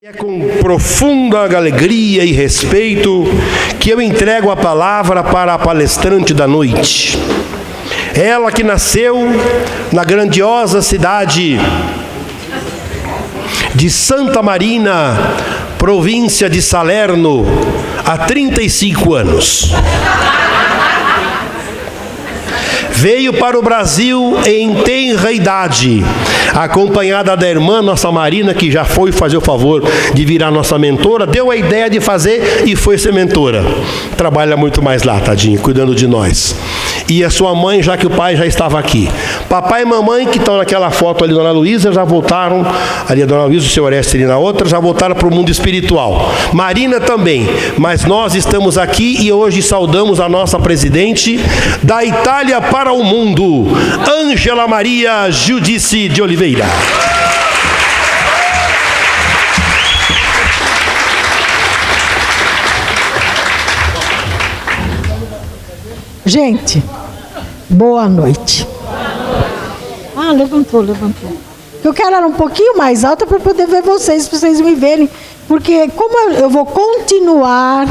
É com profunda alegria e respeito que eu entrego a palavra para a palestrante da noite. Ela que nasceu na grandiosa cidade de Santa Marina, província de Salerno, há 35 anos. Veio para o Brasil em tenra idade, acompanhada da irmã nossa Marina, que já foi fazer o favor de virar nossa mentora, deu a ideia de fazer e foi ser mentora. Trabalha muito mais lá, tadinho, cuidando de nós. E a sua mãe, já que o pai já estava aqui. Papai e mamãe, que estão naquela foto ali, Dona Luísa, já voltaram, ali a Dona Luísa, o seu Orestes ali na outra, já voltaram para o mundo espiritual. Marina também, mas nós estamos aqui e hoje saudamos a nossa presidente da Itália para o mundo, Ângela Maria Giudice de Oliveira. Gente, boa noite. Ah, levantou. Eu quero ela um pouquinho mais alta para poder ver vocês, para vocês me verem. Porque como eu vou continuar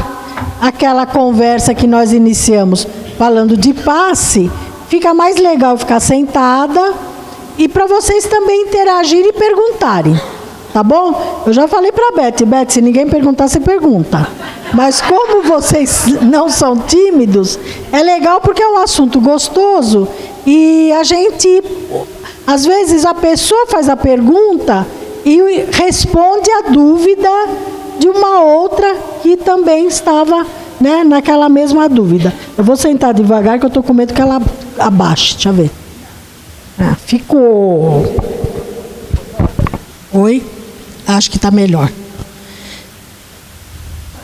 aquela conversa que nós iniciamos falando de passe, fica mais legal ficar sentada e para vocês também interagirem e perguntarem. Tá bom? Eu já falei para a Beth, se ninguém perguntar, você pergunta. Mas como vocês não são tímidos, é legal porque é um assunto gostoso e a gente, às vezes a pessoa faz a pergunta e responde a dúvida de uma outra que também estava, né, naquela mesma dúvida. Eu vou sentar devagar que eu estou com medo que ela abaixe, deixa eu ver. Ficou. Oi? Acho que está melhor.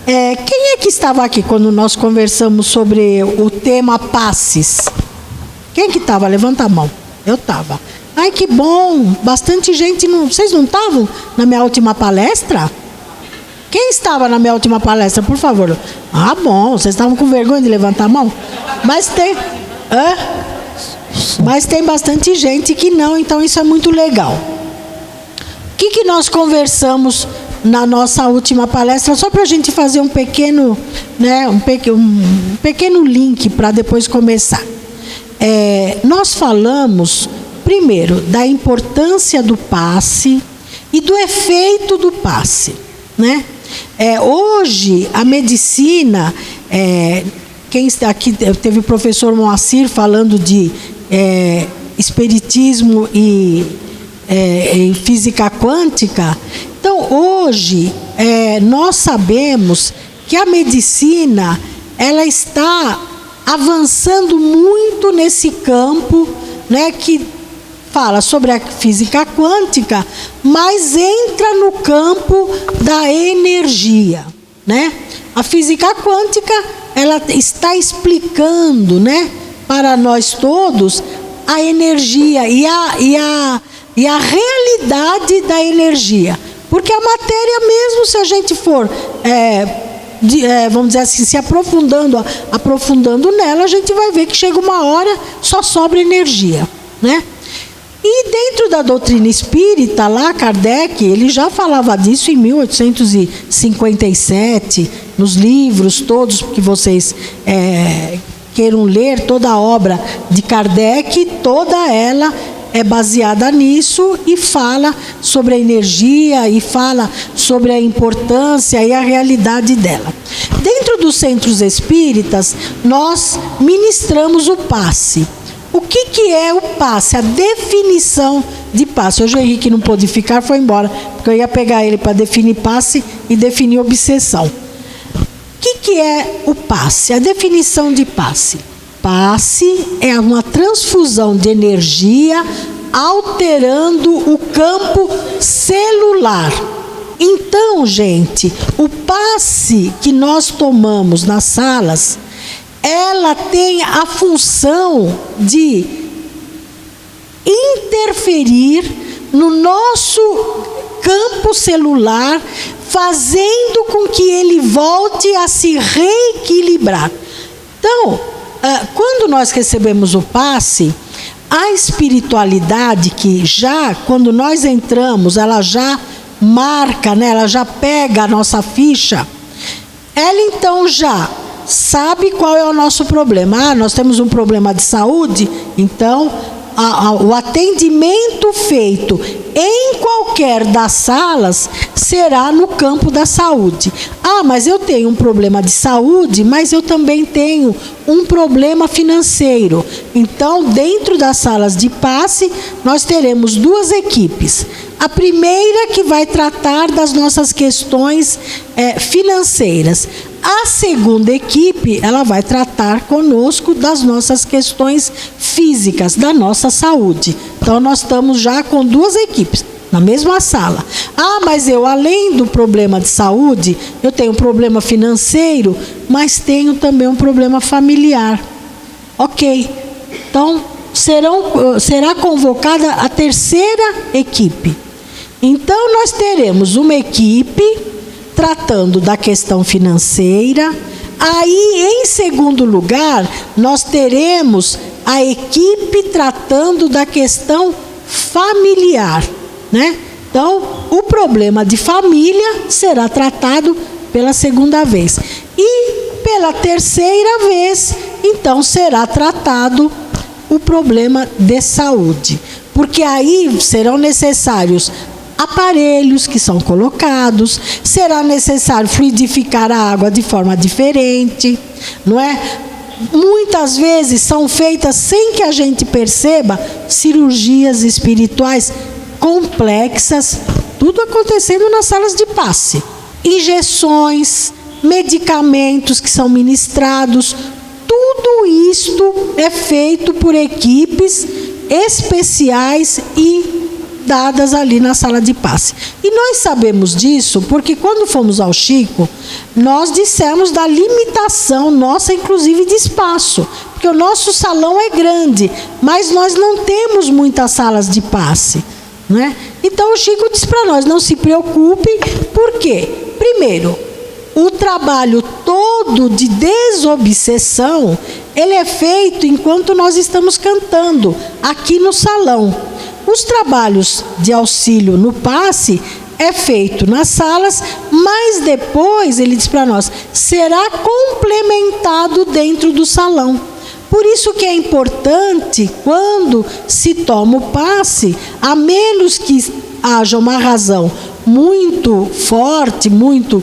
Quem é que estava aqui quando nós conversamos sobre o tema passes? Quem que estava? Levanta a mão. Eu estava. Ai, que bom. Bastante gente. Vocês não estavam na minha última palestra? Quem estava na minha última palestra, por favor? Ah, bom. Vocês estavam com vergonha de levantar a mão? Mas tem bastante gente que não, então isso é muito legal. O que nós conversamos na nossa última palestra, só para a gente fazer um pequeno, né, um pequeno link para depois começar. Nós falamos, primeiro, da importância do passe e do efeito do passe, né? Hoje, a medicina, quem está aqui, teve o professor Moacir falando de espiritismo e física quântica. Então, hoje, nós sabemos que a medicina, ela está avançando muito nesse campo, né, que fala sobre a física quântica, mas entra no campo da energia, né? A física quântica, ela está explicando, né, para nós todos a energia e a realidade da energia. Porque a matéria, mesmo se a gente for, vamos dizer assim, se aprofundando nela, a gente vai ver que chega uma hora, só sobra energia, né? E dentro da doutrina espírita, lá, Kardec, ele já falava disso em 1857, nos livros todos que vocês queiram ler, toda a obra de Kardec, toda ela é baseada nisso e fala sobre a energia e fala sobre a importância e a realidade dela. Dentro dos centros espíritas, nós ministramos o passe. O que é o passe? A definição de passe. Hoje o Henrique não pôde ficar, foi embora, porque eu ia pegar ele para definir passe e definir obsessão. O que é o passe? A definição de passe. Passe é uma transfusão de energia alterando o campo celular. Então, gente, o passe que nós tomamos nas salas, ela tem a função de interferir no nosso campo celular, fazendo com que ele volte a se reequilibrar. Então, quando nós recebemos o passe, a espiritualidade que já, quando nós entramos, ela já marca, né? Ela já pega a nossa ficha. Ela então já sabe qual é o nosso problema. Nós temos um problema de saúde, então o atendimento feito em qualquer das salas será no campo da saúde. Mas eu tenho um problema de saúde, mas eu também tenho um problema financeiro. Então, dentro das salas de passe, nós teremos 2 equipes. A primeira que vai tratar das nossas questões financeiras. A segunda equipe, ela vai tratar conosco das nossas questões físicas, da nossa saúde. Então, nós estamos já com 2 equipes na mesma sala. Mas eu, além do problema de saúde, eu tenho um problema financeiro, mas tenho também um problema familiar. Ok. Então, será convocada a terceira equipe. Então, nós teremos uma equipe tratando da questão financeira. Aí, em segundo lugar, nós teremos a equipe tratando da questão familiar, né? Então, o problema de família será tratado pela segunda vez. E pela terceira vez, então, será tratado o problema de saúde. Porque aí serão necessários aparelhos que são colocados, será necessário fluidificar a água de forma diferente, não é? Muitas vezes são feitas, sem que a gente perceba, cirurgias espirituais complexas, tudo acontecendo nas salas de passe. Injeções, medicamentos que são ministrados, tudo isto é feito por equipes especiais e dadas ali na sala de passe. E nós sabemos disso porque quando fomos ao Chico, nós dissemos da limitação nossa, inclusive de espaço, porque o nosso salão é grande, mas nós não temos muitas salas de passe, né? Então o Chico disse para nós, não se preocupe, por quê? Primeiro, o trabalho todo de desobsessão, ele é feito enquanto nós estamos cantando aqui no salão. Os trabalhos de auxílio no passe é feito nas salas, mas depois, ele diz para nós, será complementado dentro do salão. Por isso que é importante, quando se toma o passe, a menos que haja uma razão muito forte, muito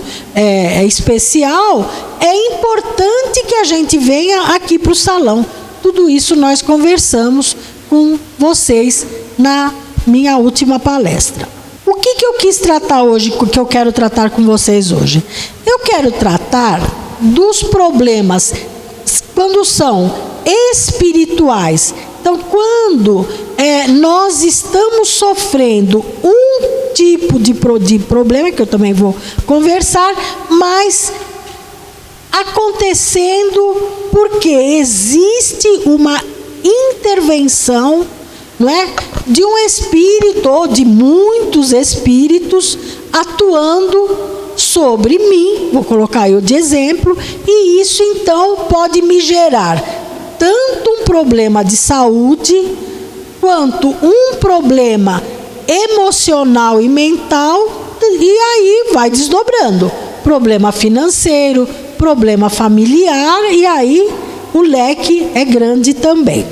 especial, é importante que a gente venha aqui para o salão. Tudo isso nós conversamos com vocês na minha última palestra. O que eu quis tratar hoje, o que eu quero tratar com vocês hoje? Eu quero tratar dos problemas quando são espirituais. Então, quando nós estamos sofrendo um tipo de problema, que eu também vou conversar, mas acontecendo porque existe uma intervenção, não é, de um espírito ou de muitos espíritos atuando sobre mim, vou colocar eu de exemplo, e isso então pode me gerar tanto um problema de saúde quanto um problema emocional e mental, e aí vai desdobrando, problema financeiro, problema familiar, e aí o leque é grande também.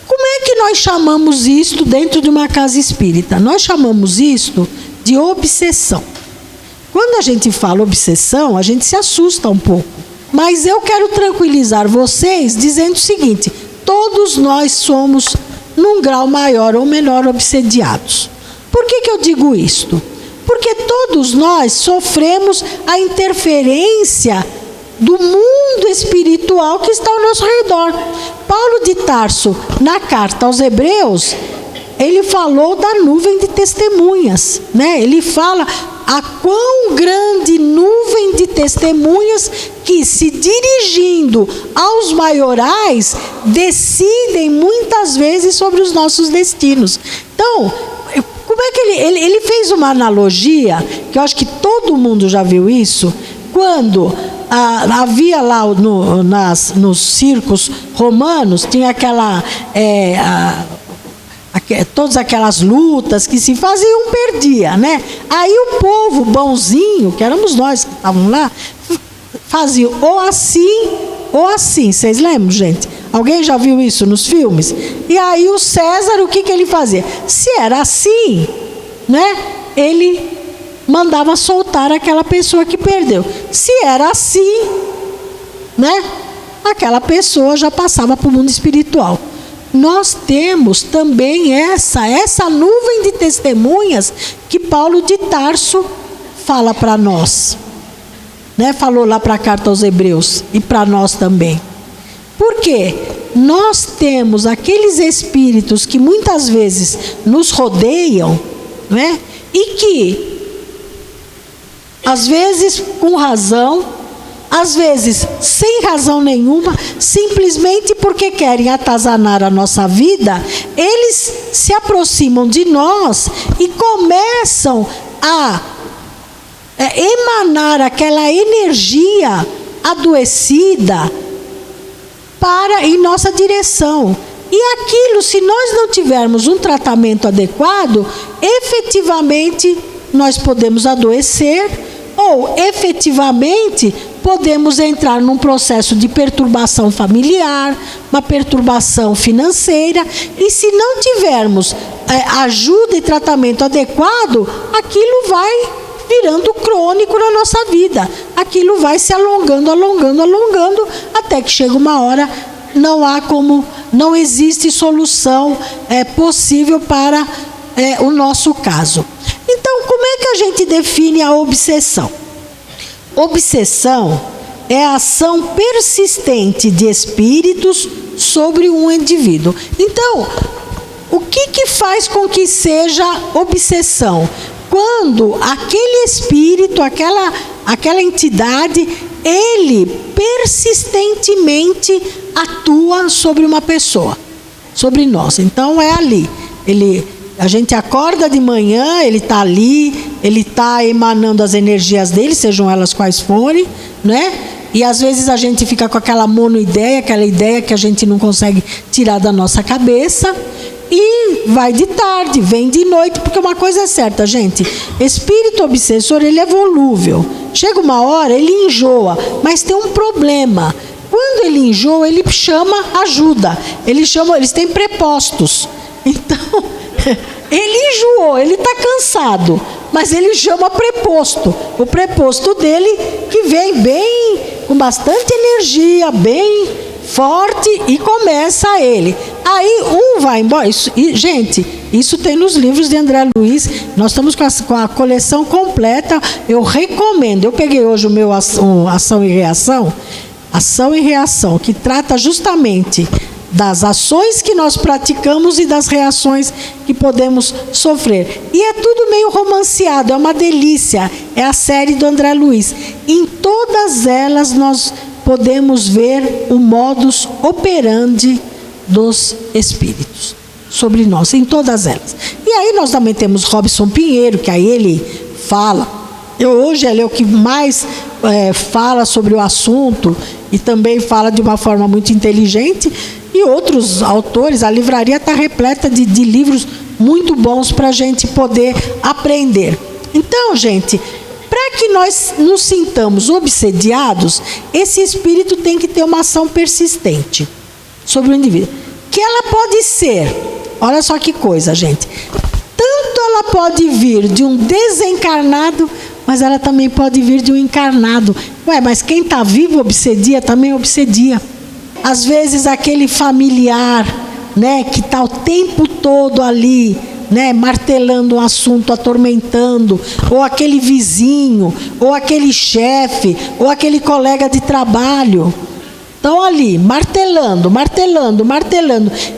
Como é que nós chamamos isto dentro de uma casa espírita? Nós chamamos isto de obsessão. Quando a gente fala obsessão, a gente se assusta um pouco. Mas eu quero tranquilizar vocês dizendo o seguinte: todos nós somos, num grau maior ou menor, obsediados. Por que eu digo isto? Porque todos nós sofremos a interferência do mundo espiritual que está ao nosso redor. Paulo de Tarso, na carta aos Hebreus, ele falou da nuvem de testemunhas, né? Ele fala a quão grande nuvem de testemunhas que, se dirigindo aos maiorais, decidem muitas vezes sobre os nossos destinos. Então, como é que ele fez uma analogia, que eu acho que todo mundo já viu isso, quando havia lá nos circos romanos, tinha aquela todas aquelas lutas que se faziam, perdia, né? Aí o povo bonzinho, que éramos nós que estávamos lá, fazia ou assim, vocês lembram, gente? Alguém já viu isso nos filmes? E aí o César, o que ele fazia? Se era assim, né? Ele mandava soltar aquela pessoa que perdeu. Se era assim, né? Aquela pessoa já passava para o mundo espiritual. Nós temos também essa nuvem de testemunhas que Paulo de Tarso fala para nós, né? Falou lá para a carta aos Hebreus e para nós também. Por quê? Nós temos aqueles espíritos que muitas vezes nos rodeiam, né? E que às vezes com razão, às vezes sem razão nenhuma, simplesmente porque querem atazanar a nossa vida, eles se aproximam de nós e começam a emanar aquela energia adoecida em nossa direção. E aquilo, se nós não tivermos um tratamento adequado, efetivamente nós podemos adoecer, ou efetivamente podemos entrar num processo de perturbação familiar, uma perturbação financeira, e se não tivermos ajuda e tratamento adequado, aquilo vai virando crônico na nossa vida. Aquilo vai se alongando, até que chega uma hora, não existe solução possível para o nosso caso. Então, como é que a gente define a obsessão? Obsessão é a ação persistente de espíritos sobre um indivíduo. Então, o que faz com que seja obsessão? Quando aquele espírito, aquela entidade, ele persistentemente atua sobre uma pessoa, sobre nós. Então é ali. A gente acorda de manhã, ele está ali, ele está emanando as energias dele, sejam elas quais forem, né? E às vezes a gente fica com aquela monoideia, aquela ideia que a gente não consegue tirar da nossa cabeça. E vai de tarde, vem de noite, porque uma coisa é certa, gente, espírito obsessor, ele é volúvel. Chega uma hora, ele enjoa, mas tem um problema. Quando ele enjoa, ele chama ajuda. Eles têm prepostos. Então, ele enjoou, ele está cansado, mas ele chama preposto. O preposto dele que vem bem, com bastante energia, bem forte, e começa ele. Aí um vai embora. Gente, isso tem nos livros de André Luiz. Nós estamos com a coleção completa. Eu recomendo. Eu peguei hoje o meu Ação e Reação. Ação e Reação, que trata justamente das ações que nós praticamos e das reações que podemos sofrer. E é tudo meio romanceado, é uma delícia. É a série do André Luiz. Em todas elas nós podemos ver o modus operandi dos espíritos sobre nós, em todas elas. E aí nós também temos Robson Pinheiro, que aí ele fala. Hoje ele é o que mais fala sobre o assunto e também fala de uma forma muito inteligente. E outros autores, a livraria está repleta de livros muito bons para a gente poder aprender. Então, gente, para que nós nos sintamos obsediados, esse espírito tem que ter uma ação persistente sobre o indivíduo. Que ela pode ser, olha só que coisa, gente. Tanto ela pode vir de um desencarnado, mas ela também pode vir de um encarnado. Mas quem está vivo obsedia, também obsedia. Às vezes aquele familiar, né, que está o tempo todo ali, né, martelando um assunto, atormentando, ou aquele vizinho, ou aquele chefe, ou aquele colega de trabalho. Estão ali, martelando,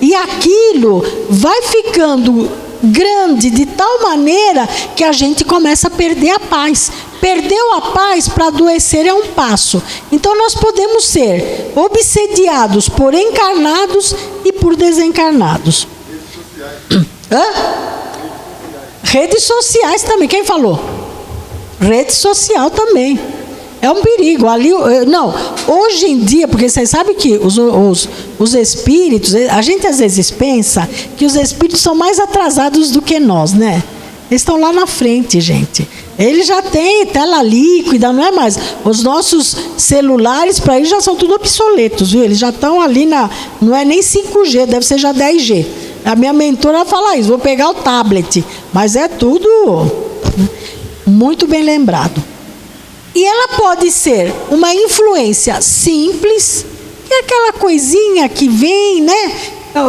e aquilo vai ficando grande de tal maneira que a gente começa a perder a paz. Perdeu a paz, para adoecer é um passo. Então nós podemos ser obsediados por encarnados e por desencarnados. Redes sociais também, quem falou? Rede social também. É um perigo. Ali, não, hoje em dia, porque vocês sabem que os espíritos, a gente às vezes pensa que os espíritos são mais atrasados do que nós, né? Eles estão lá na frente, gente. Eles já têm tela líquida, não é mais. Os nossos celulares, para eles, já são tudo obsoletos, viu? Eles já estão ali não é nem 5G, deve ser já 10G. A minha mentora fala isso, vou pegar o tablet. Mas é tudo muito bem lembrado. E ela pode ser uma influência simples, que é aquela coisinha que vem, né?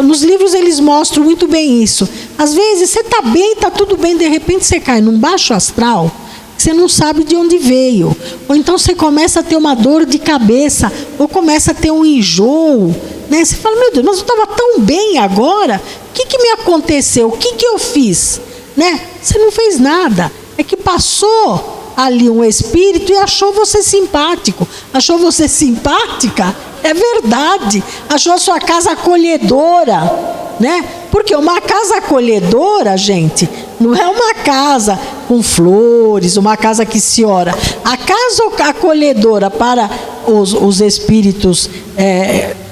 Nos livros eles mostram muito bem isso. Às vezes você está bem, está tudo bem, de repente você cai num baixo astral, que você não sabe de onde veio. Ou então você começa a ter uma dor de cabeça, ou começa a ter um enjoo, né? Você fala, meu Deus, mas eu estava tão bem agora, o que me aconteceu? O que eu fiz? Né? Você não fez nada, é que passou ali um espírito e achou você simpático. Achou você simpática? É verdade. Achou a sua casa acolhedora, né? Porque uma casa acolhedora, gente, não é uma casa com flores, uma casa que se ora. A casa acolhedora para os espíritos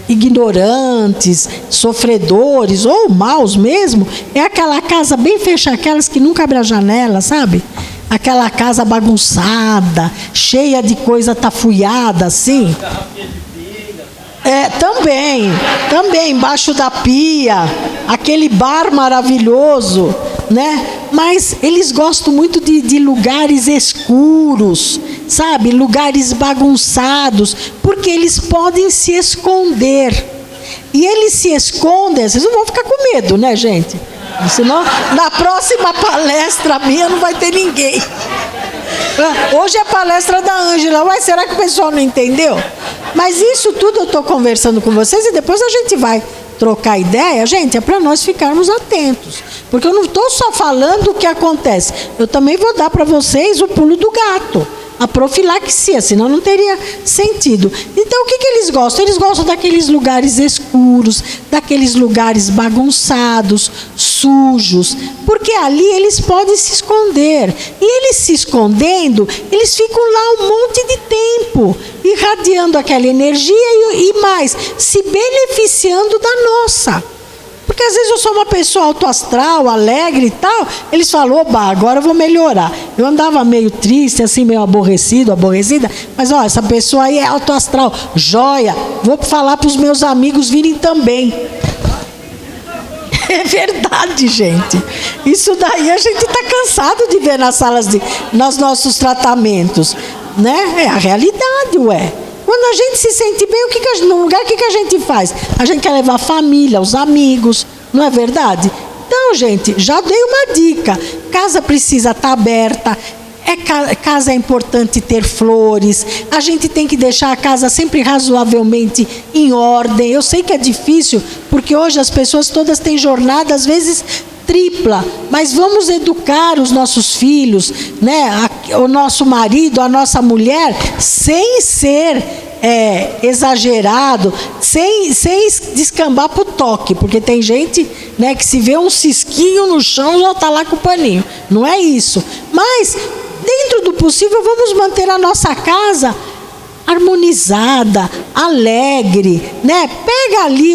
ignorantes, sofredores ou maus mesmo, é aquela casa bem fechada, aquelas que nunca abre a janela, sabe? Aquela casa bagunçada, cheia de coisa tafuiada, assim. Também, embaixo da pia, aquele bar maravilhoso, né? Mas eles gostam muito de lugares escuros, sabe? Lugares bagunçados, porque eles podem se esconder. E eles se escondem, vocês não vão ficar com medo, né, gente? Senão, na próxima palestra minha não vai ter ninguém. Hoje é a palestra da Ângela. Ué, será que o pessoal não entendeu? Mas isso tudo eu estou conversando com vocês e depois a gente vai trocar ideia. Gente, é para nós ficarmos atentos. Porque eu não estou só falando o que acontece. Eu também vou dar para vocês o pulo do gato. A profilaxia, senão não teria sentido. Então, o que eles gostam? Eles gostam daqueles lugares escuros, daqueles lugares bagunçados, sujos, porque ali eles podem se esconder. E eles se escondendo, eles ficam lá um monte de tempo, irradiando aquela energia e mais, se beneficiando da nossa. Porque às vezes eu sou uma pessoa autoastral, alegre e tal, eles falam, oba, agora eu vou melhorar. Eu andava meio triste, assim, meio aborrecida, mas ó, essa pessoa aí é autoastral, joia, vou falar para os meus amigos virem também. É verdade, gente. Isso daí a gente está cansado de ver nas salas, nos nossos tratamentos, né? É a realidade, ué. Quando a gente se sente bem, no lugar, o que a gente faz? A gente quer levar a família, os amigos, não é verdade? Então, gente, já dei uma dica. Casa precisa estar aberta. Casa é importante ter flores. A gente tem que deixar a casa sempre razoavelmente em ordem. Eu sei que é difícil, porque hoje as pessoas todas têm jornada, às vezes tripla, mas vamos educar os nossos filhos, né? O nosso marido, a nossa mulher, sem ser exagerado, sem descambar para o toque, porque tem gente, né, que se vê um cisquinho no chão já está lá com o paninho. Não é isso. Mas, dentro do possível, vamos manter a nossa casa harmonizada, alegre, né? Pega ali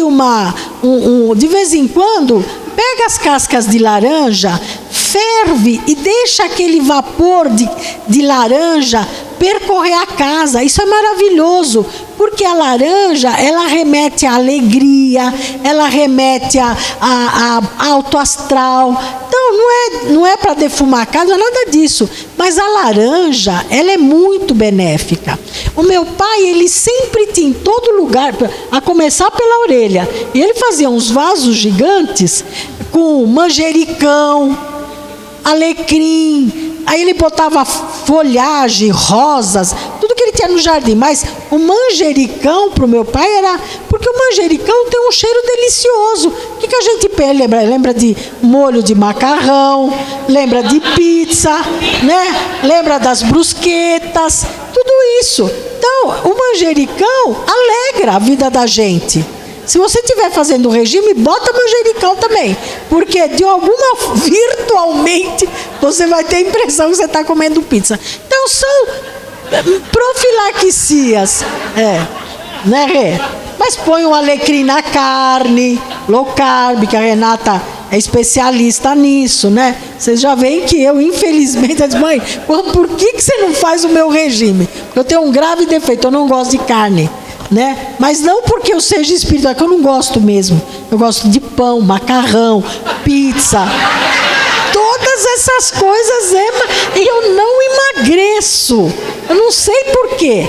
de vez em quando, pega as cascas de laranja, ferve e deixa aquele vapor de laranja percorrer a casa. Isso é maravilhoso, porque a laranja, ela remete à alegria, ela remete a alto astral. Então, não é para defumar a casa, nada disso. Mas a laranja, ela é muito benéfica. O meu pai, ele sempre tinha em todo lugar, a começar pela orelha, e ele fazia uns vasos gigantes com manjericão, alecrim, aí ele botava folhagem, rosas, tudo que ele tinha no jardim. Mas o manjericão para o meu pai era... Porque o manjericão tem um cheiro delicioso. O que a gente lembra? Lembra de molho de macarrão, lembra de pizza, né? Lembra das brusquetas, tudo isso. Então, o manjericão alegra a vida da gente. Se você estiver fazendo regime, bota manjericão também, porque virtualmente você vai ter a impressão que você está comendo pizza. Então são profilaxias, né, Rê? Mas põe um alecrim na carne, low carb, que a Renata é especialista nisso, né? Vocês já veem que eu, infelizmente, eu disse, mãe, por que você não faz o meu regime? Porque eu tenho um grave defeito, eu não gosto de carne, né? Mas não porque eu seja espiritual, que eu não gosto mesmo. Eu gosto de pão, macarrão, pizza, todas essas coisas, e eu não emagreço. Eu não sei por quê.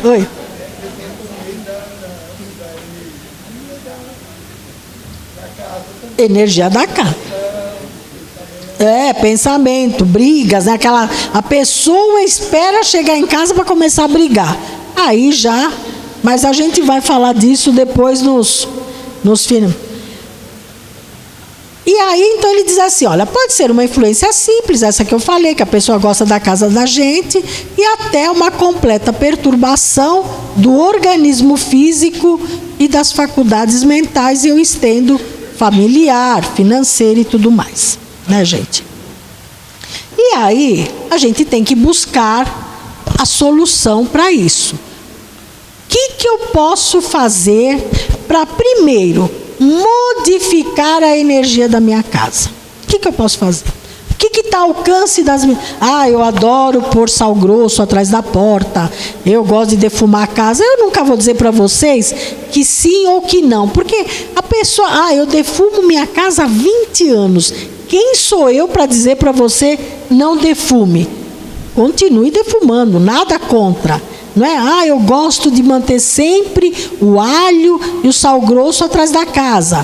Oi. Energia da casa. Pensamento, brigas, né? A pessoa espera chegar em casa para começar a brigar. Aí já, mas a gente vai falar disso depois nos filmes. E aí, então ele diz assim, olha, pode ser uma influência simples, essa que eu falei, que a pessoa gosta da casa da gente, e até uma completa perturbação do organismo físico e das faculdades mentais, e eu estendo familiar, financeira e tudo mais, né, gente? E aí, a gente tem que buscar a solução para isso. O que eu posso fazer para, primeiro, modificar a energia da minha casa? O que eu posso fazer? O que está ao alcance das minhas... eu adoro pôr sal grosso atrás da porta, eu gosto de defumar a casa. Eu nunca vou dizer para vocês que sim ou que não, porque a pessoa, eu defumo minha casa há 20 anos. Quem sou eu para dizer para você não defume? Continue defumando, nada contra. Não é? Eu gosto de manter sempre o alho e o sal grosso atrás da casa.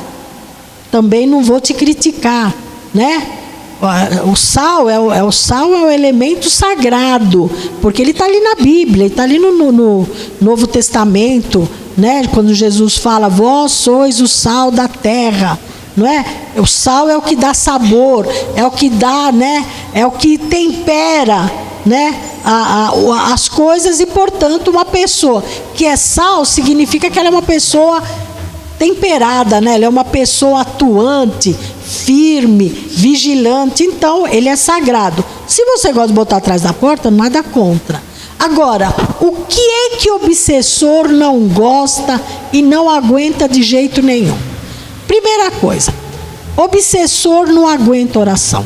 Também não vou te criticar, né? O sal é o elemento sagrado, porque ele está ali na Bíblia, ele está ali no Novo Testamento, né? Quando Jesus fala, vós sois o sal da terra, não é? O sal é o que dá sabor, é o que dá, né? É o que tempera, né? As coisas, e portanto uma pessoa que é sal significa que ela é uma pessoa temperada, né? Ela é uma pessoa atuante, firme, vigilante. Então ele é sagrado. Se você gosta de botar atrás da porta, nada contra. Agora, o que é que o obsessor não gosta e não aguenta de jeito nenhum? Primeira coisa, obsessor não aguenta oração.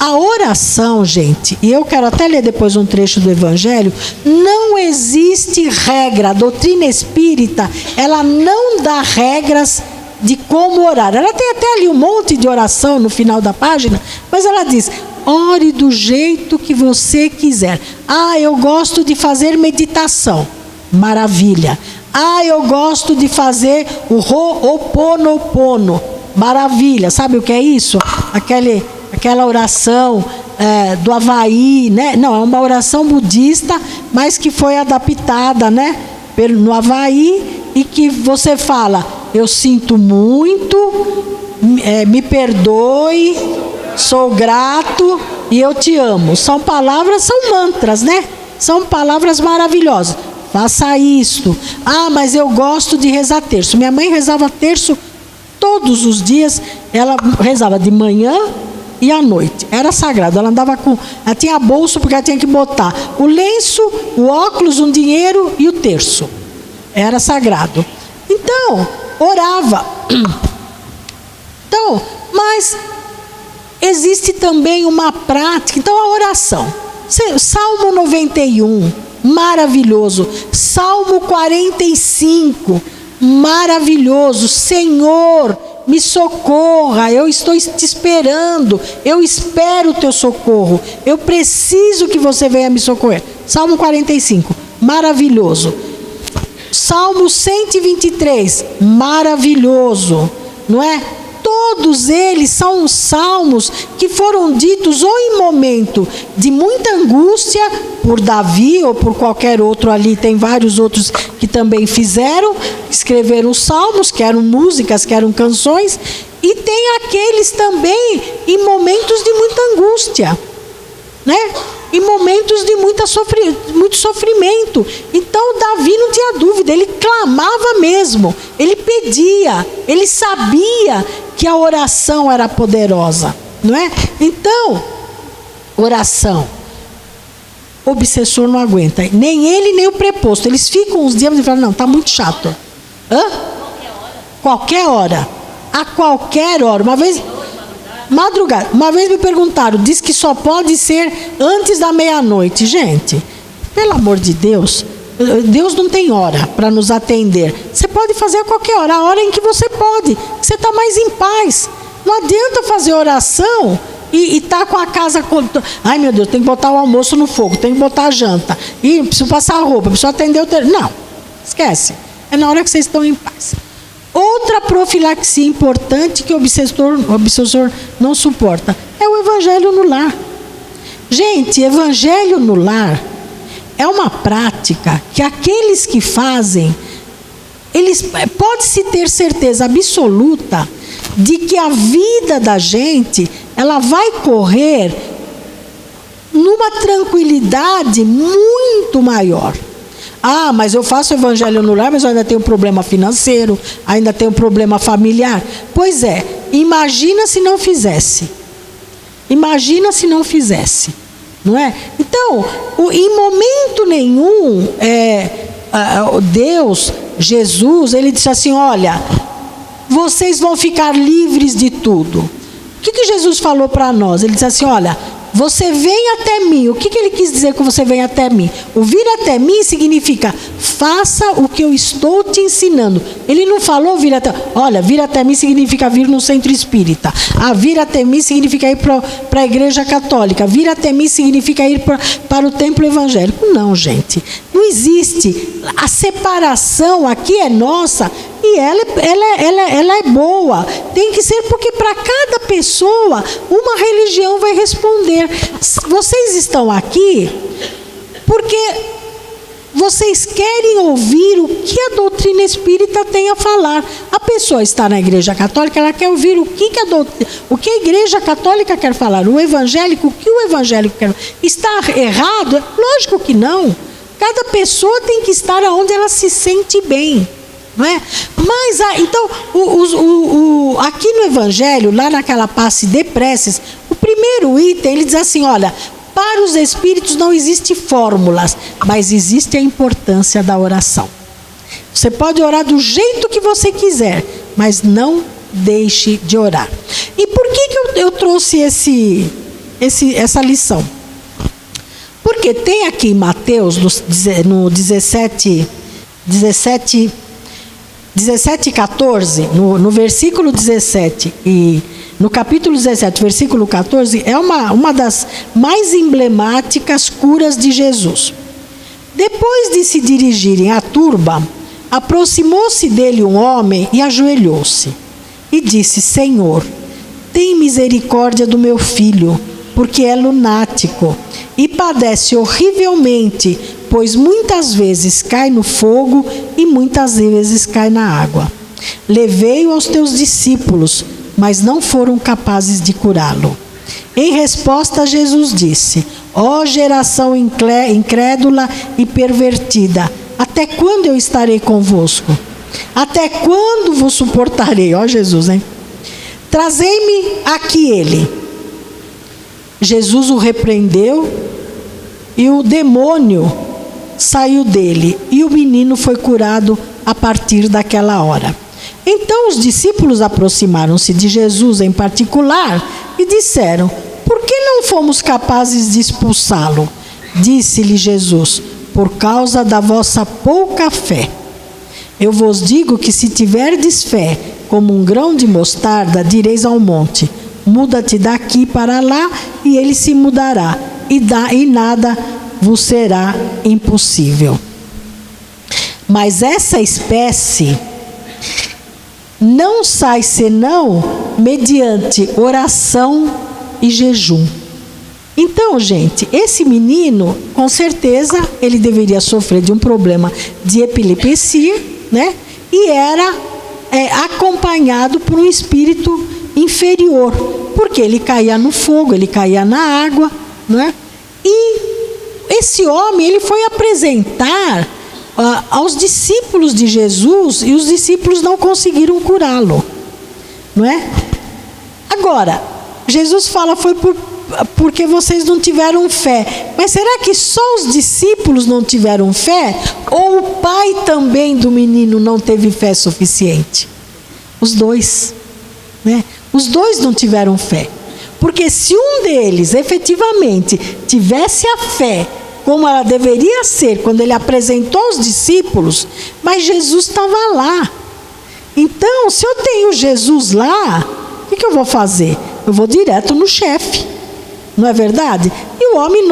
A oração, gente, e eu quero até ler depois um trecho do Evangelho, não existe regra. A doutrina espírita, ela não dá regras de como orar. Ela tem até ali um monte de oração no final da página, mas ela diz, ore do jeito que você quiser. Eu gosto de fazer meditação. Maravilha. Eu gosto de fazer o Ho'oponopono. Maravilha. Sabe o que é isso? Aquela oração do Havaí, né? Não, é uma oração budista, mas que foi adaptada, né, no Havaí, e que você fala, eu sinto muito, me perdoe, sou grato e eu te amo. São palavras, são mantras, né? São palavras maravilhosas. Faça isto. Mas eu gosto de rezar terço. Minha mãe rezava terço todos os dias. Ela rezava de manhã e à noite. Era sagrado. Ela tinha bolso, porque ela tinha que botar o lenço, o óculos, um dinheiro e o terço. Era sagrado. Então, orava. Então, mas existe também uma prática. Então, a oração. Salmo 91, maravilhoso. Salmo 45, maravilhoso. Senhor, me socorra, eu estou te esperando, eu espero o teu socorro, eu preciso que você venha me socorrer. Salmo 45, maravilhoso. Salmo 123, maravilhoso, não é? Todos eles são salmos que foram ditos ou em momento de muita angústia, por Davi ou por qualquer outro ali. Tem vários outros que também escreveram salmos, que eram músicas, que eram canções. E tem aqueles também em momentos de muita angústia, né? Em momentos de muito sofrimento. Então Davi não tinha dúvida, ele clamava mesmo, ele pedia, ele sabia que a oração era poderosa, não é? Então, oração. obsessor não aguenta. Nem ele, nem o preposto. Eles ficam uns dias e falam, não, está muito chato. Qualquer hora. A qualquer hora. Uma vez... Madrugada. Uma vez me perguntaram, diz que só pode ser antes da meia-noite. Gente, pelo amor de Deus, Deus não tem hora para nos atender. Você pode fazer a qualquer hora, a hora em que você pode. Você está mais em paz. Não adianta fazer oração e tá com a casa... Ai, meu Deus, tem que botar o almoço no fogo, tem que botar a janta. E preciso passar a roupa, preciso atender o... Não, esquece. É na hora que vocês estão em paz. Outra profilaxia importante que o obsessor não suporta é o evangelho no lar. Gente, evangelho no lar é uma prática que aqueles que fazem, pode-se ter certeza absoluta de que a vida da gente, ela vai correr numa tranquilidade muito maior. Ah, mas eu faço evangelho no lar, mas eu ainda tenho um problema financeiro, ainda tenho um problema familiar. Pois é, imagina se não fizesse. Imagina se não fizesse, não é? Então, em momento nenhum, Deus, Jesus, ele disse assim, olha, vocês vão ficar livres de tudo. O que Jesus falou para nós? Ele disse assim, olha, você vem até mim. O que ele quis dizer com você vem até mim? O vir até mim significa, faça o que eu estou te ensinando. Ele não falou vir até... Olha, vir até mim significa vir no centro espírita. Vir até mim significa ir para a igreja católica. Vir até mim significa ir para o templo evangélico. Não, gente. Não existe. A separação aqui é nossa e ela é boa. Tem que ser porque para cada pessoa uma religião vai responder. Vocês estão aqui porque vocês querem ouvir o que a doutrina espírita tem a falar. A pessoa está na igreja católica, ela quer ouvir o que a igreja católica quer falar. O evangélico, o que o evangélico quer. Está errado? Lógico que não. Cada pessoa tem que estar onde ela se sente bem. Não é? Mas, então, aqui no Evangelho, lá naquela passe de preces, o primeiro item, ele diz assim, olha, para os espíritos não existe fórmulas, mas existe a importância da oração. Você pode orar do jeito que você quiser, mas não deixe de orar. E por que eu trouxe essa lição? Porque tem aqui em Mateus, no 17:14, no versículo 17 e no capítulo 17, versículo 14, é uma das mais emblemáticas curas de Jesus. Depois de se dirigirem à turba, aproximou-se dele um homem e ajoelhou-se e disse, Senhor, tem misericórdia do meu filho, porque é lunático e padece horrivelmente, pois muitas vezes cai no fogo e muitas vezes cai na água. Levei-o aos teus discípulos, mas não foram capazes de curá-lo. Em resposta, Jesus disse, ó geração incrédula e pervertida, até quando eu estarei convosco? Até quando vos suportarei? Ó Jesus, hein? Trazei-me aqui ele. Jesus o repreendeu e o demônio saiu dele e o menino foi curado a partir daquela hora. Então os discípulos aproximaram-se de Jesus em particular e disseram, por que não fomos capazes de expulsá-lo? Disse-lhe Jesus, por causa da vossa pouca fé. Eu vos digo que se tiverdes fé como um grão de mostarda, direis ao monte, muda-te daqui para lá, e ele se mudará, e nada vos será impossível. Mas essa espécie não sai senão mediante oração e jejum. Então, gente, esse menino, com certeza, ele deveria sofrer de um problema de epilepsia, né? E era acompanhado por um espírito inferior, porque ele caía no fogo, ele caía na água, né? E esse homem, ele foi apresentar aos discípulos de Jesus e os discípulos não conseguiram curá-lo, não é? Agora, Jesus fala, foi porque vocês não tiveram fé. Mas será que só os discípulos não tiveram fé? Ou o pai também do menino não teve fé suficiente? Os dois, né? Os dois não tiveram fé. Porque se um deles efetivamente tivesse a fé como ela deveria ser quando ele apresentou os discípulos, mas Jesus estava lá. Então, se eu tenho Jesus lá, o que eu vou fazer? Eu vou direto no chefe, não é verdade? E o homem,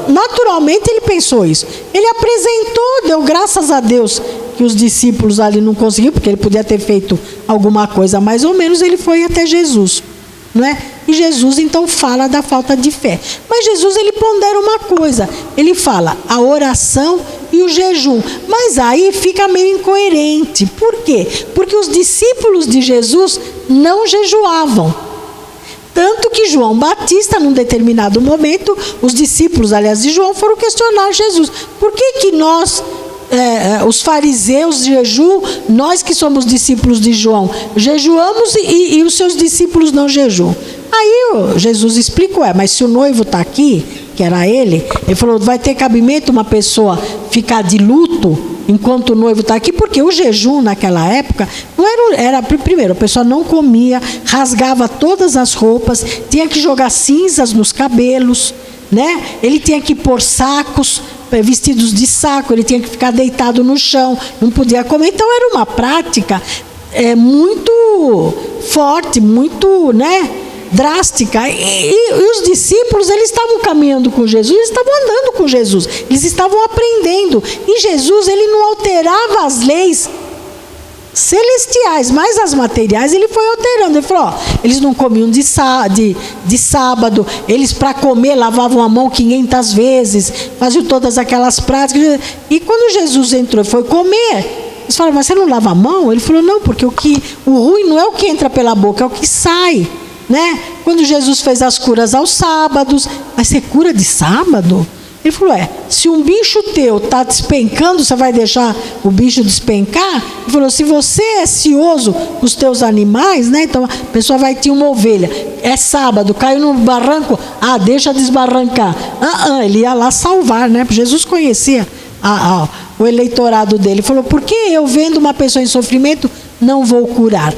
naturalmente, ele pensou isso. Ele apresentou, deu graças a Deus que os discípulos ali não conseguiram, porque ele podia ter feito alguma coisa mais ou menos, ele foi até Jesus, não é? E Jesus então fala da falta de fé. Mas Jesus, ele pondera uma coisa, ele fala a oração e o jejum. Mas aí fica meio incoerente. Por quê? Porque os discípulos de Jesus não jejuavam. Tanto que João Batista, num determinado momento, os discípulos, aliás, de João, foram questionar Jesus. Por que nós, os fariseus jejuam, nós que somos discípulos de João, jejuamos e os seus discípulos não jejuam? Aí Jesus explicou, mas se o noivo está aqui, que era ele falou, vai ter cabimento uma pessoa ficar de luto enquanto o noivo está aqui, porque o jejum naquela época não era primeiro, a pessoa não comia, rasgava todas as roupas, tinha que jogar cinzas nos cabelos, né? Ele tinha que pôr sacos, vestidos de saco, ele tinha que ficar deitado no chão, não podia comer. Então era uma prática muito forte, muito, né, drástica. E os discípulos, eles estavam caminhando com Jesus, eles estavam andando com Jesus, eles estavam aprendendo. E Jesus, ele não alterava as leis celestiais, mas as materiais ele foi alterando. Ele falou, eles não comiam de sábado, eles para comer lavavam a mão 500 vezes, faziam todas aquelas práticas. E quando Jesus entrou e foi comer, eles falaram, mas você não lava a mão? Ele falou, não, porque o ruim não é o que entra pela boca, é o que sai, né? Quando Jesus fez as curas aos sábados, mas você cura de sábado? Ele falou, se um bicho teu está despencando, você vai deixar o bicho despencar? Ele falou, se você é cioso com os teus animais, né? Então a pessoa vai ter uma ovelha, é sábado, caiu no barranco, deixa desbarrancar. Ele ia lá salvar, né? Porque Jesus conhecia o eleitorado dele. Ele falou, por que eu vendo uma pessoa em sofrimento, não vou curar?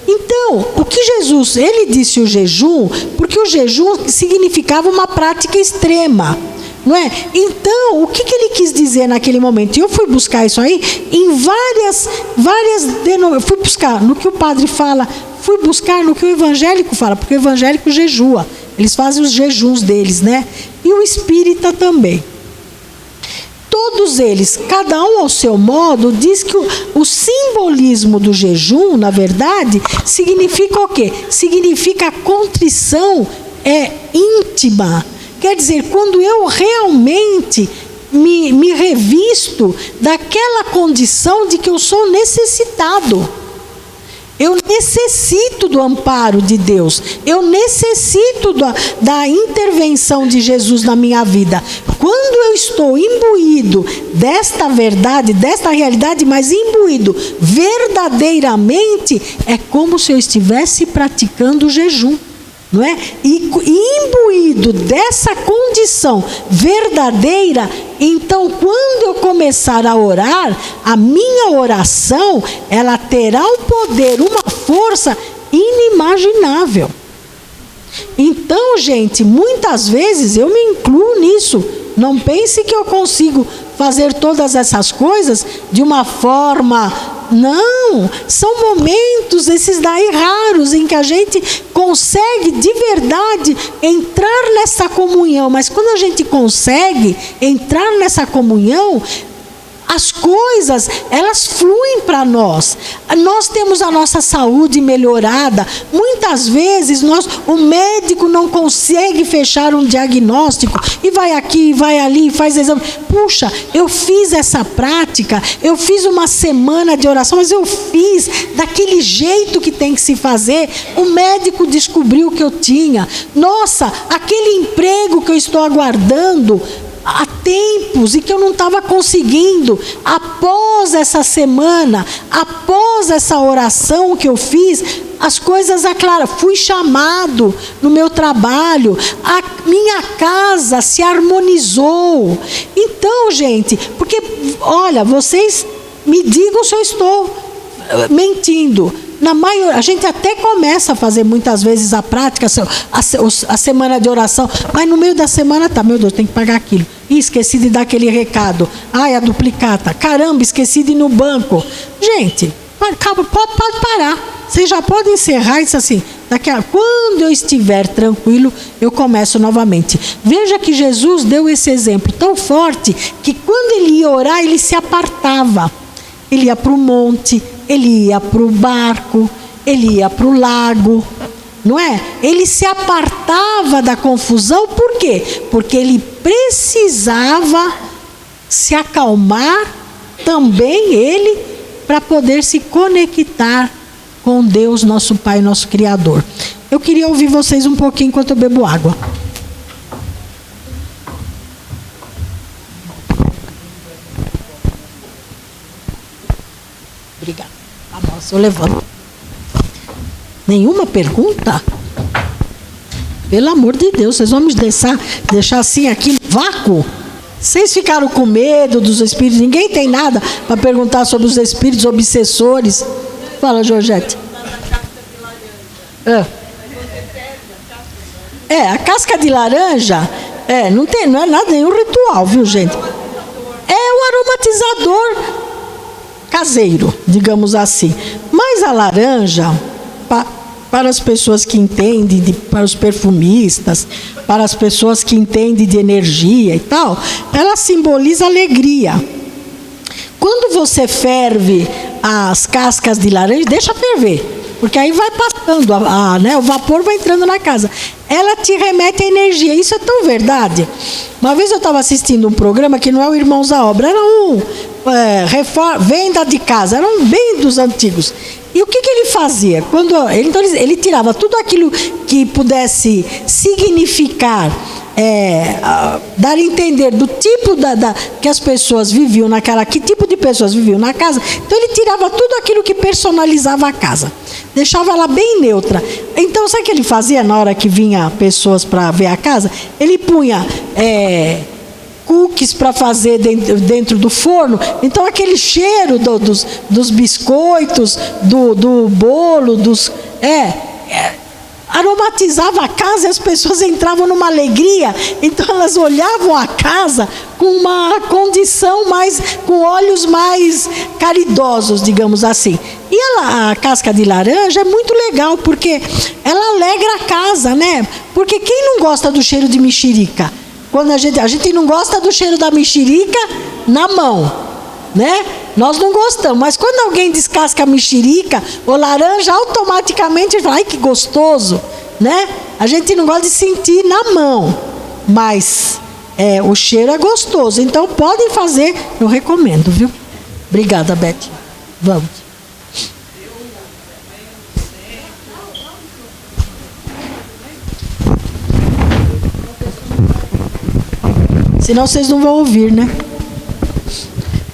Então, o que Jesus, ele disse o jejum, porque o jejum significava uma prática extrema, não é? Então, o que ele quis dizer naquele momento? Eu fui buscar isso aí em várias eu fui buscar no que o padre fala, fui buscar no que o evangélico fala, porque o evangélico jejua, eles fazem os jejuns deles, né? E o espírita também. Todos eles, cada um ao seu modo, diz que o simbolismo do jejum, na verdade, significa o quê? Significa a contrição íntima. Quer dizer, quando eu realmente me revisto daquela condição de que eu sou necessitado. Eu necessito do amparo de Deus. Eu necessito da intervenção de Jesus na minha vida. Quando eu estou imbuído desta verdade, desta realidade, mas imbuído verdadeiramente, é como se eu estivesse praticando o jejum. Não é? E imbuído dessa condição verdadeira, então quando eu começar a orar, a minha oração, ela terá um poder, uma força inimaginável. Então, gente, muitas vezes eu me incluo nisso. Não pense que eu consigo fazer todas essas coisas de uma forma... Não, são momentos, esses daí raros, em que a gente consegue de verdade entrar nessa comunhão. Mas quando a gente consegue entrar nessa comunhão, as coisas, elas fluem para nós. Nós temos a nossa saúde melhorada. Muitas vezes o médico não consegue fechar um diagnóstico e vai aqui, vai ali, faz exame. Puxa, eu fiz essa prática, eu fiz uma semana de oração, mas eu fiz daquele jeito que tem que se fazer. O médico descobriu que eu tinha. Nossa, aquele emprego que eu estou aguardando há tempos e que eu não estava conseguindo, após essa semana, após essa oração que eu fiz, as coisas aclaram. Fui chamado no meu trabalho, a minha casa se harmonizou. Então, gente, porque, olha, vocês me digam se eu estou mentindo. A gente até começa a fazer muitas vezes a prática, a semana de oração, mas no meio da semana meu Deus, tem que pagar aquilo. Ih, esqueci de dar aquele recado. Ai, a duplicata. Caramba, esqueci de ir no banco. Gente, pode parar. Vocês já podem encerrar isso assim. Quando eu estiver tranquilo, eu começo novamente. Veja que Jesus deu esse exemplo tão forte que quando ele ia orar, ele se apartava. Ele ia para o monte, ele ia para o barco, ele ia para o lago, não é? Ele se apartava da confusão, por quê? Porque ele precisava se acalmar também, ele, para poder se conectar com Deus, nosso Pai, nosso Criador. Eu queria ouvir vocês um pouquinho enquanto eu bebo água. Obrigada. Tá bom, eu levanto. Nenhuma pergunta? Pelo amor de Deus, vocês vão me deixar assim aqui no vácuo? Vocês ficaram com medo dos espíritos? Ninguém tem nada para perguntar sobre os espíritos obsessores? Fala, Georgette. A casca de laranja, não é nada, nenhum ritual, viu, gente? É um aromatizador caseiro, digamos assim. Mas a laranja, para as pessoas que entendem, para os perfumistas, para as pessoas que entendem de energia e tal, ela simboliza alegria. Quando você ferve as cascas de laranja, deixa ferver, porque aí vai passando, o vapor vai entrando na casa. Ela te remete à energia. Isso é tão verdade. Uma vez eu estava assistindo um programa que não é o Irmãos à Obra, era venda de casa, eram bem dos antigos. E o que ele fazia? Ele tirava tudo aquilo que pudesse significar, dar a entender do tipo que as pessoas viviam que tipo de pessoas viviam na casa. Então ele tirava tudo aquilo que personalizava a casa, deixava ela bem neutra. Então sabe o que ele fazia na hora que vinha pessoas para ver a casa? Ele punha cookies para fazer dentro do forno. Então aquele cheiro dos biscoitos, do bolo, aromatizava a casa e as pessoas entravam numa alegria. Então elas olhavam a casa com uma condição com olhos mais caridosos, digamos assim. E a casca de laranja é muito legal, porque ela alegra a casa, né? Porque quem não gosta do cheiro de mexerica? Quando a gente não gosta do cheiro da mexerica na mão, né? Nós não gostamos, mas quando alguém descasca a mexerica ou laranja, automaticamente a gente fala, ai que gostoso, né? A gente não gosta de sentir na mão, mas o cheiro é gostoso. Então podem fazer, eu recomendo, viu? Obrigada, Beth. Vamos. Senão vocês não vão ouvir, né?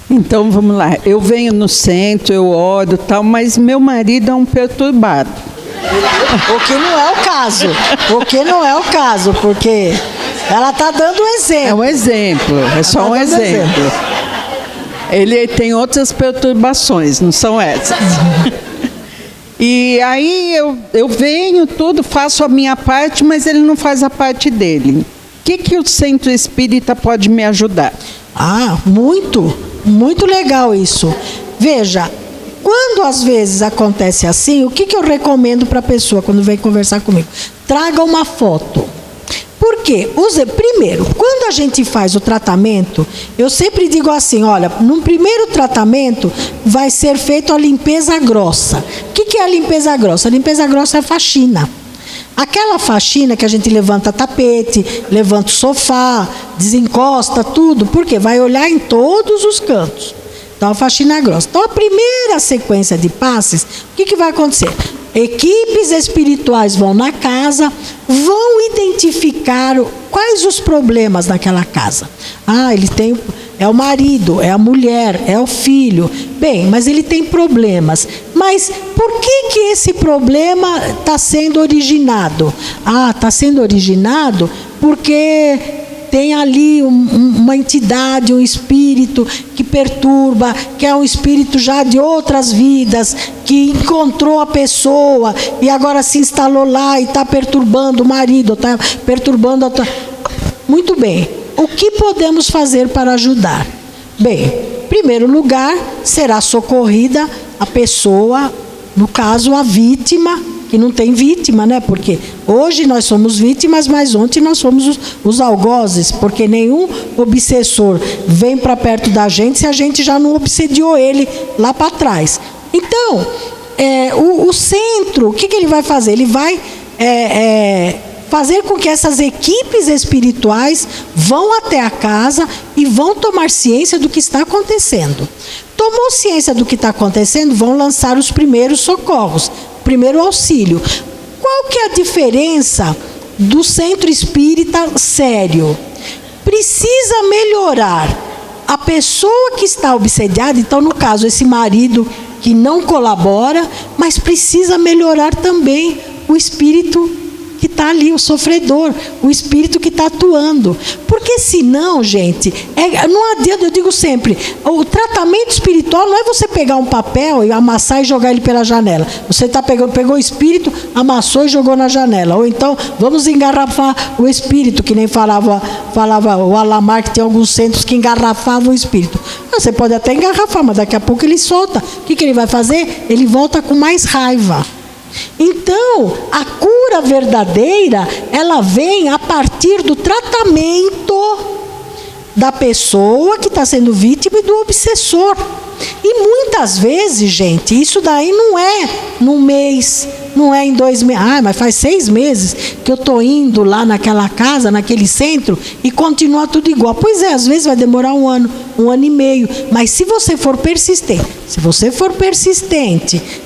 Então vamos lá. Eu venho no centro, eu oro, tal, mas meu marido é um perturbado. O que não é o caso, porque ela está dando um exemplo. É um exemplo, é só um exemplo. Ele tem outras perturbações, não são essas. E aí eu venho tudo, faço a minha parte, mas ele não faz a parte dele. O que o Centro Espírita pode me ajudar? Muito, muito legal isso. Veja, quando às vezes acontece assim, o que eu recomendo para a pessoa quando vem conversar comigo? Traga uma foto. Por quê? Primeiro, quando a gente faz o tratamento, eu sempre digo assim, olha, no primeiro tratamento vai ser feita a limpeza grossa. O que é a limpeza grossa? A limpeza grossa é a faxina. Aquela faxina que a gente levanta tapete, levanta o sofá, desencosta tudo, porque vai olhar em todos os cantos. Então, a faxina grossa. Então, a primeira sequência de passes, o que vai acontecer? Equipes espirituais vão na casa, vão identificar quais os problemas naquela casa. Ele tem é o marido, é a mulher, é o filho. Bem, mas ele tem problemas. Mas por que esse problema está sendo originado? Está sendo originado porque tem ali uma entidade, um espírito que perturba, que é um espírito já de outras vidas, que encontrou a pessoa e agora se instalou lá e está perturbando o marido, está perturbando a... Muito bem, o que podemos fazer para ajudar? Bem, em primeiro lugar, será socorrida a pessoa, no caso a vítima, que não tem vítima, né? Porque hoje nós somos vítimas, mas ontem nós fomos os algozes, porque nenhum obsessor vem para perto da gente se a gente já não obsediou ele lá para trás. Então, o centro, o que ele vai fazer? Ele vai fazer com que essas equipes espirituais vão até a casa e vão tomar ciência do que está acontecendo. Tomou ciência do que está acontecendo, vão lançar os primeiros socorros, primeiro auxílio. Qual que é a diferença do centro espírita sério? Precisa melhorar a pessoa que está obsediada, então no caso esse marido que não colabora, mas precisa melhorar também o espírito que está ali, o sofredor, o espírito que está atuando. Porque senão, gente, não adianta, eu digo sempre, o tratamento espiritual não é você pegar um papel e amassar e jogar ele pela janela. Você pegou o espírito, amassou e jogou na janela. Ou então, vamos engarrafar o espírito, que nem falava o Alamar, que tem alguns centros que engarrafavam o espírito. Você pode até engarrafar, mas daqui a pouco ele solta. O que ele vai fazer? Ele volta com mais raiva. Então, a cura verdadeira, ela vem a partir do tratamento da pessoa que está sendo vítima e do obsessor. E muitas vezes, gente, isso daí não é num mês, não é em 2 meses. Mas faz 6 meses que eu estou indo lá naquela casa, naquele centro, e continua tudo igual. Pois é, às vezes vai demorar 1 ano, 1 ano e meio. Mas se você for persistente,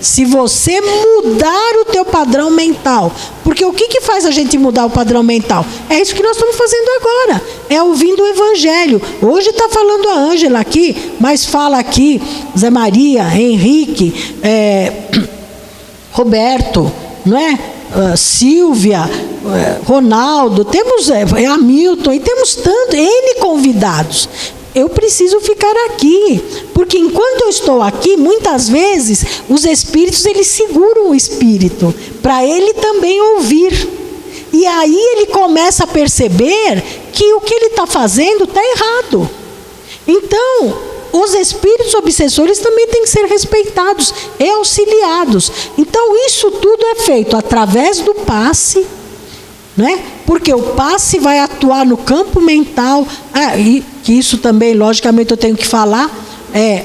se você mudar o teu padrão mental, porque o que faz a gente mudar o padrão mental? É isso que nós estamos fazendo agora, é ouvindo o Evangelho. Hoje está falando a Ângela aqui, mas fala aqui Zé Maria, Henrique, Roberto, não é? Silvia, Ronaldo, temos Hamilton, e temos N convidados. Eu preciso ficar aqui, porque enquanto eu estou aqui, muitas vezes, os espíritos, eles seguram o espírito, para ele também ouvir. E aí ele começa a perceber que o que ele está fazendo está errado. Então, os espíritos obsessores também têm que ser respeitados e auxiliados. Então, isso tudo é feito através do passe, né? Porque o passe vai atuar no campo mental, e que isso também, logicamente, eu tenho que falar.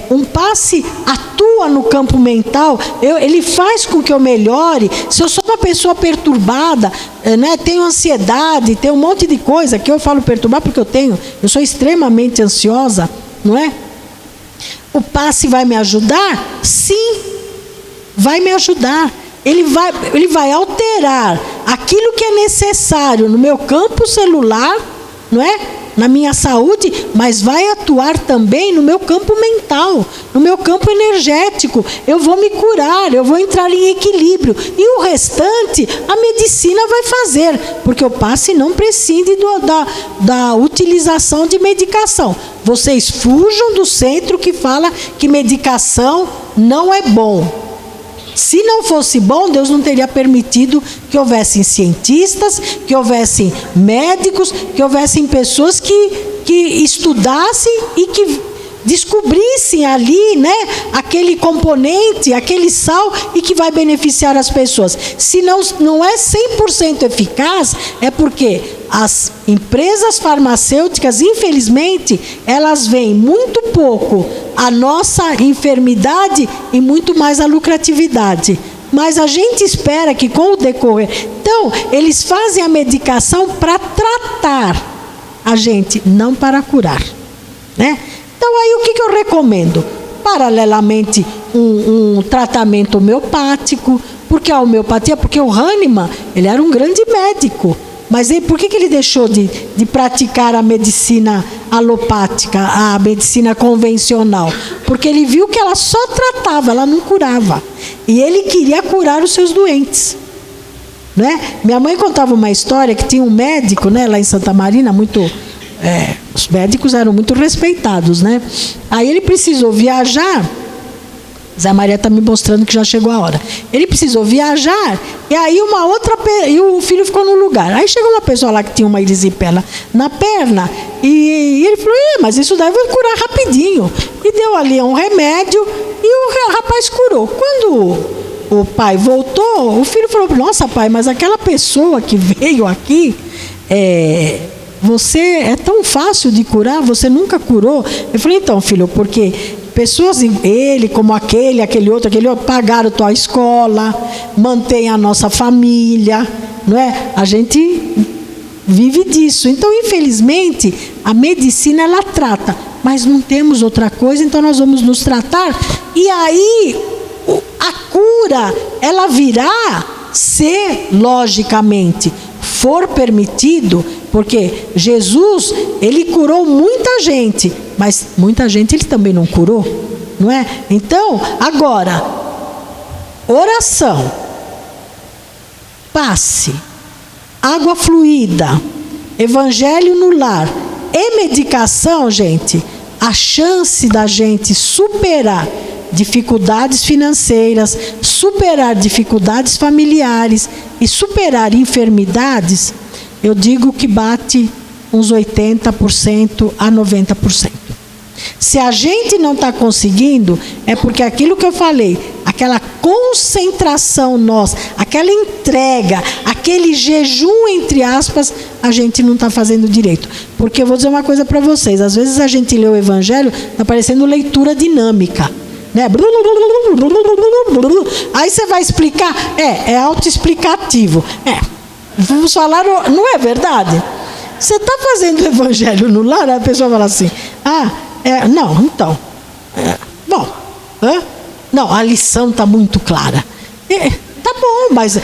Um passe atua no campo mental, ele faz com que eu melhore. Se eu sou uma pessoa perturbada, né, tenho ansiedade, tenho um monte de coisa, que eu falo perturbar porque eu sou extremamente ansiosa, não é? O passe vai me ajudar? Sim, vai me ajudar. Ele vai alterar aquilo que é necessário no meu campo celular, não é? Na minha saúde, mas vai atuar também no meu campo mental, no meu campo energético. Eu vou me curar, eu vou entrar em equilíbrio. E o restante, a medicina vai fazer, porque o passe não prescinde da utilização de medicação. Vocês fujam do centro que fala que medicação não é bom. Se não fosse bom, Deus não teria permitido que houvessem cientistas, que houvessem médicos, que houvessem pessoas que estudassem e que descobrissem ali, né, aquele componente, aquele sal, e que vai beneficiar as pessoas. Se não é 100% eficaz, é porque as empresas farmacêuticas, infelizmente, elas veem muito pouco a nossa enfermidade e muito mais a lucratividade. Mas a gente espera que com o decorrer... Então, eles fazem a medicação para tratar a gente, não para curar, né? Então, aí o que eu recomendo? Paralelamente, um tratamento homeopático. Porque a homeopatia, porque o Hahnemann, ele era um grande médico. Mas por que ele deixou de praticar a medicina alopática, a medicina convencional? Porque ele viu que ela só tratava, ela não curava. E ele queria curar os seus doentes. Né? Minha mãe contava uma história que tinha um médico, né, lá em Santa Marina, os médicos eram muito respeitados, né? Aí ele precisou viajar. Zé Maria está me mostrando que já chegou a hora. Ele precisou viajar, e aí e o filho ficou no lugar. Aí chegou uma pessoa lá que tinha uma erisipela na perna, e ele falou, mas isso daí vai curar rapidinho. E deu ali um remédio, e o rapaz curou. Quando o pai voltou, o filho falou, nossa pai, mas aquela pessoa que veio aqui, você é tão fácil de curar, você nunca curou? Eu falei, então filho, porque pessoas, ele como aquele outro, pagaram tua escola, mantém a nossa família, não é? A gente vive disso. Então, infelizmente, a medicina ela trata, mas não temos outra coisa, então nós vamos nos tratar. E aí, a cura, ela virá se, logicamente, for permitido, porque Jesus, ele curou muita gente, mas muita gente ele também não curou, não é? Então, agora, oração, passe, água fluida, evangelho no lar e medicação, gente, a chance da gente superar dificuldades financeiras, superar dificuldades familiares e superar enfermidades, eu digo que bate uns 80% a 90%. Se a gente não está conseguindo, é porque aquilo que eu falei, aquela concentração nossa, aquela entrega, aquele jejum, entre aspas, a gente não está fazendo direito. Porque eu vou dizer uma coisa para vocês, às vezes a gente lê o Evangelho, está parecendo leitura dinâmica. Né? Aí você vai explicar, é autoexplicativo. Vamos falar, não é verdade? Você está fazendo o evangelho no lar, a pessoa fala assim, não, então, bom, não, a lição está muito clara. Tá bom, mas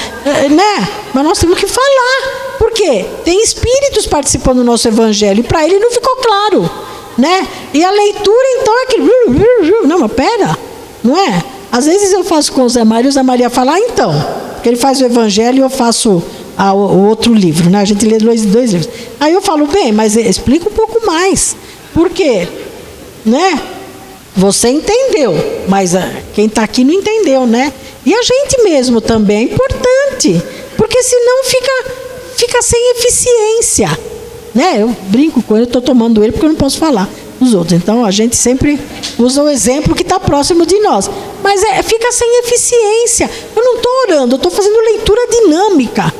nós temos que falar, porque tem espíritos participando do nosso evangelho, e para ele não ficou claro, né? E a leitura, então, é aquele, não, mas pera, não é? Às vezes eu faço com o Zé Maria fala, então, porque ele faz o evangelho e eu faço o outro livro, né? A gente lê dois livros. Aí eu falo, bem, mas explica um pouco mais. Por quê? Né? Você entendeu, mas quem está aqui não entendeu, né? E a gente mesmo também é importante, porque senão fica sem eficiência, né? Eu brinco com ele, estou tomando ele porque eu não posso falar os outros. Então a gente sempre usa o exemplo que está próximo de nós, mas fica sem eficiência. Eu não estou orando, eu estou fazendo leitura dinâmica.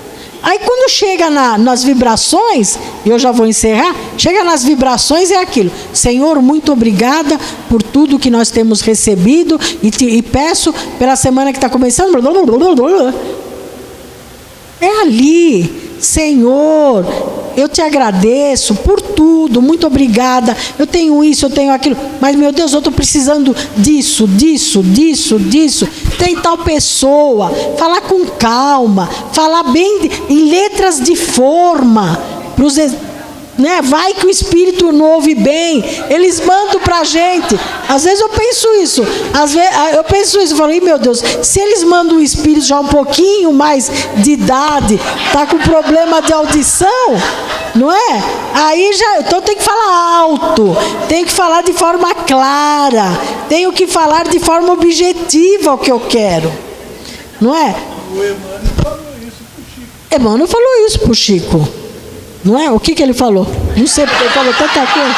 Aí quando chega nas vibrações, e eu já vou encerrar, chega nas vibrações é aquilo, Senhor, muito obrigada por tudo que nós temos recebido, e peço pela semana que está começando, é ali, Senhor, eu te agradeço por tudo, muito obrigada, eu tenho isso, eu tenho aquilo, mas meu Deus, eu estou precisando disso, tem tal pessoa, falar com calma, falar bem, em letras de forma, né? Vai que o Espírito não ouve bem, eles mandam para a gente. Às vezes eu penso isso, eu falo, meu Deus, se eles mandam o Espírito já um pouquinho mais de idade, está com problema de audição, não é? Aí então tem que falar alto, tem que falar de forma clara, tenho que falar de forma objetiva o que eu quero, não é? O Emmanuel falou isso pro Chico. Emmanuel falou isso pro Chico. Não é? O que ele falou? Não sei, porque ele falou tanta coisa.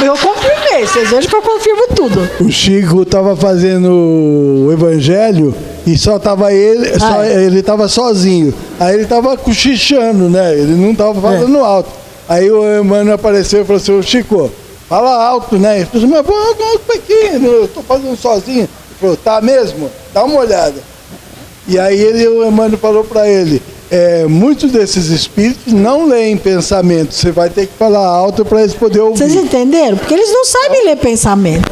Eu confirmei, vocês vejam que eu confirmo tudo. O Chico estava fazendo o evangelho e só estava ele estava sozinho. Aí ele estava cochichando, né? Ele não estava falando alto. Aí o Emmanuel apareceu e falou assim, Chico, fala alto, né? Ele falou assim, mas fala alto aqui, eu estou fazendo sozinho. Ele falou, tá mesmo? Dá uma olhada. E aí o Emmanuel falou para ele, muitos desses espíritos não leem pensamento, você vai ter que falar alto para eles poderem ouvir. Vocês entenderam? Porque eles não sabem ler pensamento.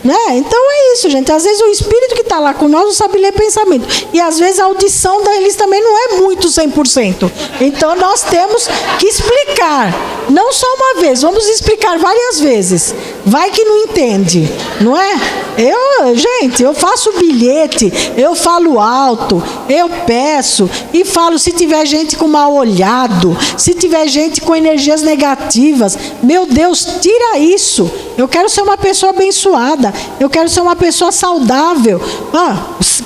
Né? Então é isso, gente. Às vezes o espírito que está lá com nós não sabe ler pensamento. E às vezes a audição deles também não é muito 100%. Então nós temos que explicar. Não só uma vez, vamos explicar várias vezes. Vai que não entende, não é? Gente, eu faço bilhete, eu falo alto, eu peço e falo se tiver gente com mal olhado, se tiver gente com energias negativas. Meu Deus, tira isso. Eu quero ser uma pessoa abençoada. Eu quero ser uma pessoa saudável.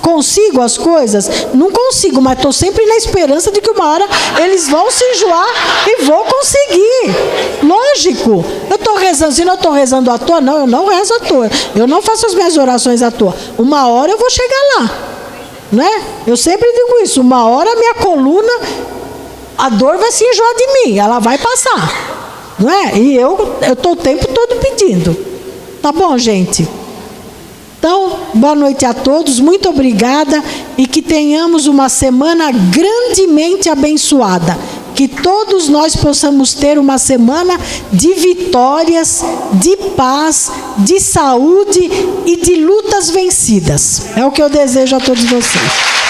Consigo as coisas? Não consigo, mas estou sempre na esperança de que uma hora eles vão se enjoar e vou conseguir. Lógico. Eu estou rezando. Se não estou rezando à toa, não, eu não rezo à toa. Eu não faço as minhas orações à toa. Uma hora eu vou chegar lá. Né? Eu sempre digo isso. Uma hora a minha coluna, a dor vai se enjoar de mim. Ela vai passar. Não é? E eu estou o tempo todo pedindo. Tá bom, gente? Então, boa noite a todos, muito obrigada e que tenhamos uma semana grandemente abençoada. Que todos nós possamos ter uma semana de vitórias, de paz, de saúde e de lutas vencidas. É o que eu desejo a todos vocês.